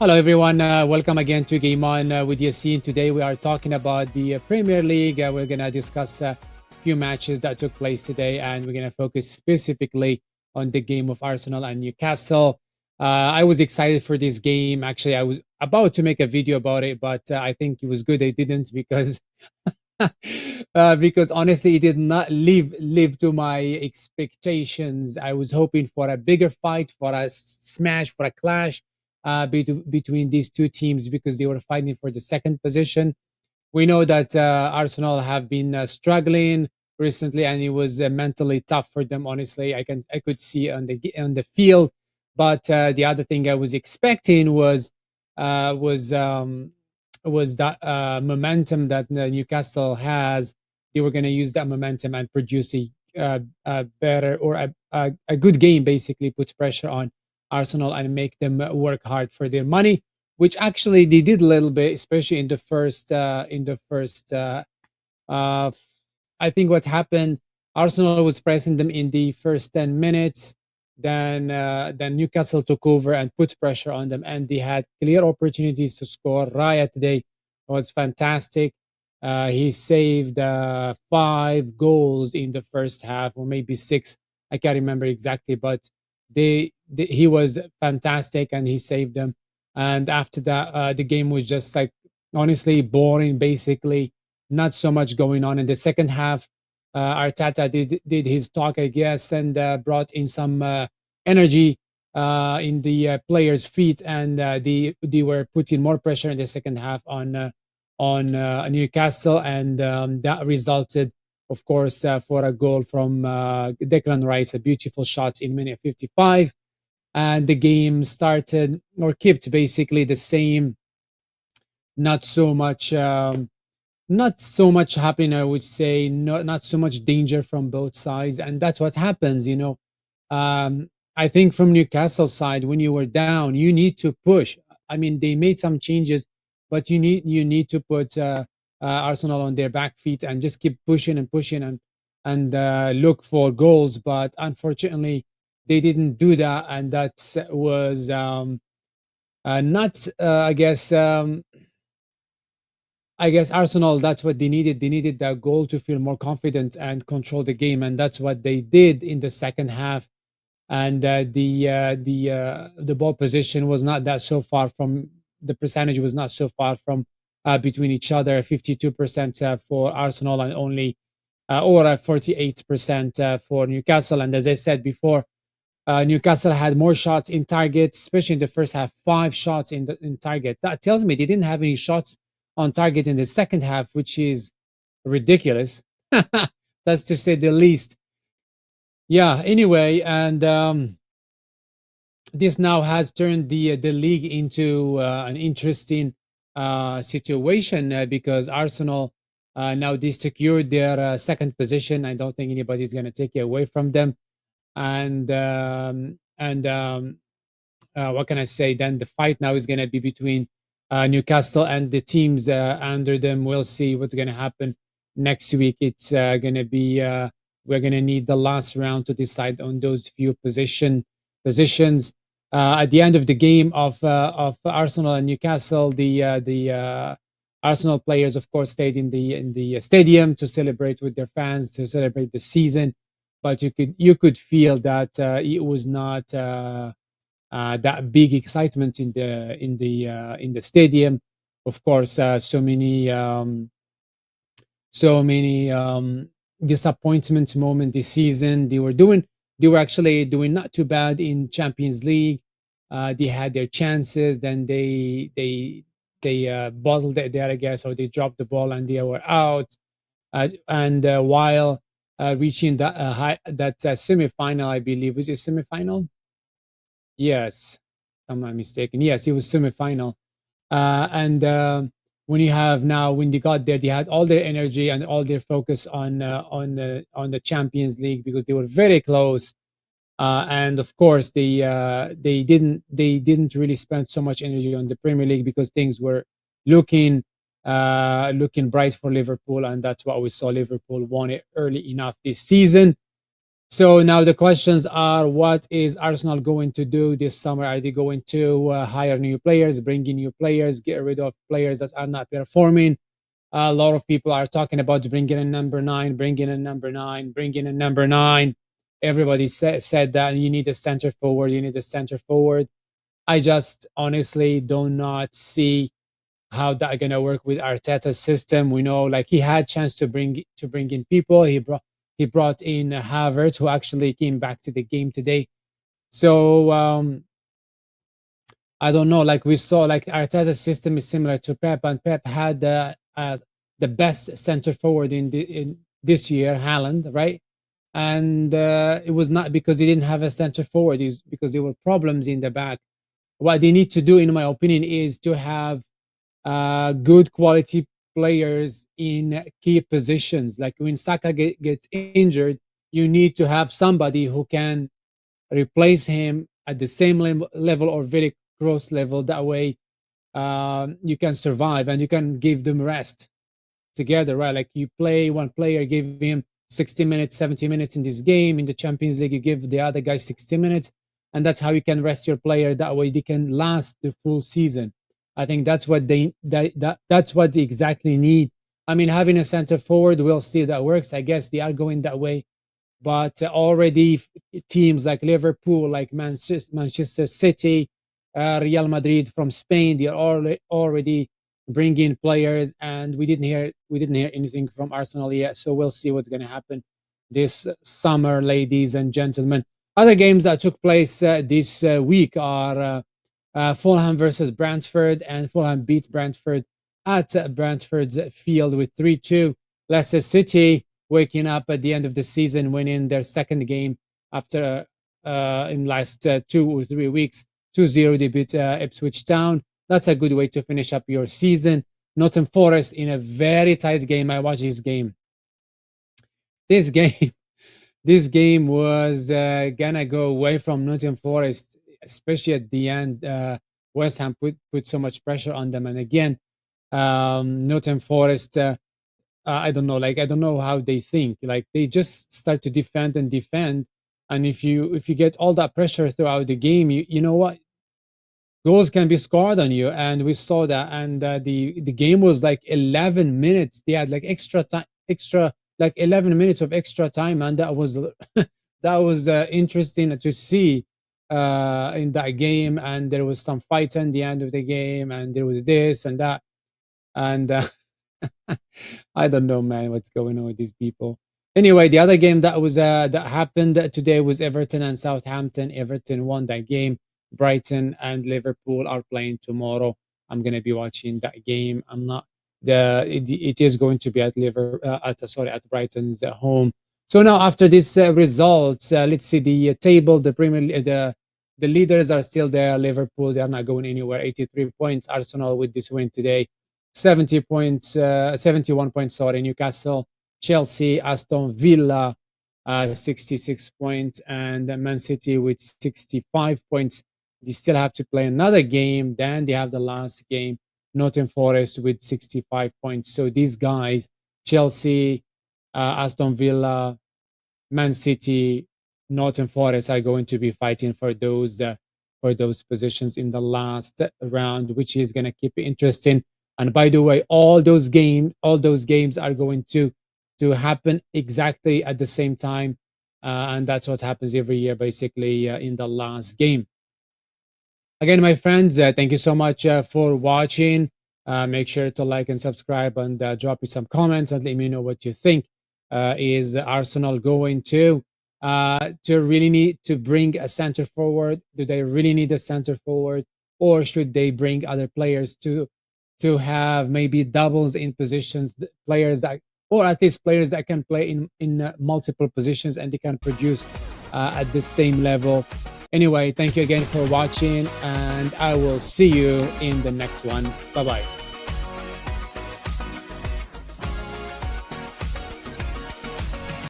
Hello, everyone. Welcome again to Game On with Yassine. Today, we are talking about the Premier League. We're going to discuss a few matches that took place today, and we're going to focus specifically on the game of Arsenal and Newcastle. I was excited for this game. Actually, I was about to make a video about it, but I think it was good I didn't because because honestly, it did not live to my expectations. I was hoping for a bigger fight, for a smash, for a clash between these two teams because they were fighting for the second position. We know that Arsenal have been struggling recently, and it was mentally tough for them. Honestly, I could see on the field, but the other thing I was expecting uh, was um, was that momentum that Newcastle has. They were going to use that momentum and produce a better or a good game. Basically, put pressure on Arsenal and make them work hard for their money, which actually they did a little bit, especially in the first. Uh, I think what happened, Arsenal was pressing them in the first 10 minutes. Then Newcastle took over and put pressure on them, and they had clear opportunities to score. Raya today was fantastic. He saved 5 goals in the first half, or maybe six. I can't remember exactly, but he was fantastic, and he saved them. And after that, the game was just like honestly boring. Basically, not so much going on in the second half. Arteta did his talk, I guess, and brought in some energy in the players' feet, and they were putting more pressure in the second half on Newcastle, and that resulted, of course, for a goal from Declan Rice, a beautiful shot in minute 55, and the game started or kept basically the same. Not so much. Not so much happening, I would say. Not so much danger from both sides, and that's what happens. I think from Newcastle side, when you were down, you need to push. I mean, they made some changes, but you need to put Arsenal on their back feet and just keep pushing and pushing and look for goals. But unfortunately, they didn't do that, and that was not. I guess Arsenal, that's what they needed. They needed that goal to feel more confident and control the game, and that's what they did in the second half. And the ball position was not that so far from the percentage was not so far from between each other. 52% for Arsenal and only or 48% for Newcastle. And as I said before, Newcastle had more shots in target, especially in the first half. 5 shots in target. That tells me they didn't have any shots on target in the second half, which is ridiculous. That's to say the least. Yeah. Anyway, and this now has turned the league into an interesting situation because Arsenal now they secured their second position. I don't think anybody's going to take it away from them. And what can I say? Then the fight now is going to be between Newcastle and the teams under them. We'll see what's going to happen next week. It's going to be we're going to need the last round to decide on those few positions. At the end of the game of Arsenal and Newcastle, the Arsenal players, of course, stayed in the stadium to celebrate with their fans to celebrate the season. But you could feel that it was not. That big excitement in the stadium. Of course, so many disappointment moment this season. They were actually doing not too bad in Champions League. They had their chances, then they bottled it there, I guess, or they dropped the ball and they were out. And while reaching that semi-final, I believe, was it semi-final? Yes, I'm not mistaken. Yes, it was semi-final. And when you have now, when they got there, they had all their energy and all their focus on the Champions League because they were very close. And of course, they didn't really spend so much energy on the Premier League because things were looking looking bright for Liverpool, and that's what we saw. Liverpool won it early enough this season. So now the questions are: what is Arsenal going to do this summer? Are they going to hire new players, bring in new players, get rid of players that are not performing? A lot of people are talking about bringing a number nine, bringing a number nine, bringing a number nine. Everybody said that you need a center forward, you need a center forward. I just honestly do not see how that gonna work with Arteta's system. We know like he had chance to bring in people. He brought in Havertz, who actually came back to the game today. So I don't know. Like we saw, like Arteta's system is similar to Pep, and Pep had the best center forward in this year, Haaland, right? And it was not because he didn't have a center forward; it's because there were problems in the back. What they need to do, in my opinion, is to have good quality players in key positions. Like when Saka gets injured, you need to have somebody who can replace him at the same level or very close level. That way, you can survive and you can give them rest together, right? Like you play one player, give him 60 minutes, 70 minutes in this game. In the Champions League, you give the other guy 60 minutes. And that's how you can rest your player. That way they can last the full season. I think that's what that's what they exactly need. I mean, having a center forward, we'll see if that works. I guess they are going that way, but already teams like Liverpool, like Manchester City, Real Madrid from Spain, they are already bringing players, and we didn't hear anything from Arsenal yet. So we'll see what's going to happen this summer, ladies and gentlemen. Other games that took place this week are Fulham versus Brentford, and Fulham beat Brentford at Brentford's field with 3-2. Leicester City waking up at the end of the season, winning their second game after in last 2 or 3 weeks. 2-0, they beat Ipswich Town. That's a good way to finish up your season. Nottingham Forest in a very tight game. I watched this game. This game, this game was gonna go away from Nottingham Forest, especially at the end. West Ham put so much pressure on them, and again, Nottingham Forest. I don't know. Like I don't know how they think. Like they just start to defend and defend, and if you get all that pressure throughout the game, you know what, goals can be scored on you, and we saw that. And the game was like 11 minutes. They had like extra time, extra like 11 minutes of extra time, and that was that was interesting to see in that game. And there was some fights in the end of the game, and there was this and that, and I don't know, man, what's going on with these people. Anyway, the other game that happened today was Everton and Southampton. Everton won that game. Brighton and Liverpool are playing tomorrow. I'm gonna be watching that game. I'm not the it is going to be at at Brighton's home. So now after this results, let's see the table. The the leaders are still there. Liverpool, they are not going anywhere. 83 points. Arsenal with this win today 70 points, 71 points, sorry. Newcastle, Chelsea, Aston Villa, 66 points, and Man City with 65 points. They still have to play another game. Then they have the last game, Nottingham Forest with 65 points. So these guys, Chelsea, Aston Villa, Man City, Nottingham Forest are going to be fighting for those positions in the last round, which is going to keep it interesting. And by the way, all those games are going to happen exactly at the same time, and that's what happens every year, basically, in the last game. Again, my friends, thank you so much for watching. Make sure to like and subscribe, and drop me some comments and let me know what you think. Is Arsenal going to really need to bring a center forward? Do they really need a center forward, or should they bring other players to have maybe doubles in positions, players that, or at least players that can play in multiple positions and they can produce at the same level? Anyway, thank you again for watching, and I will see you in the next one. Bye bye.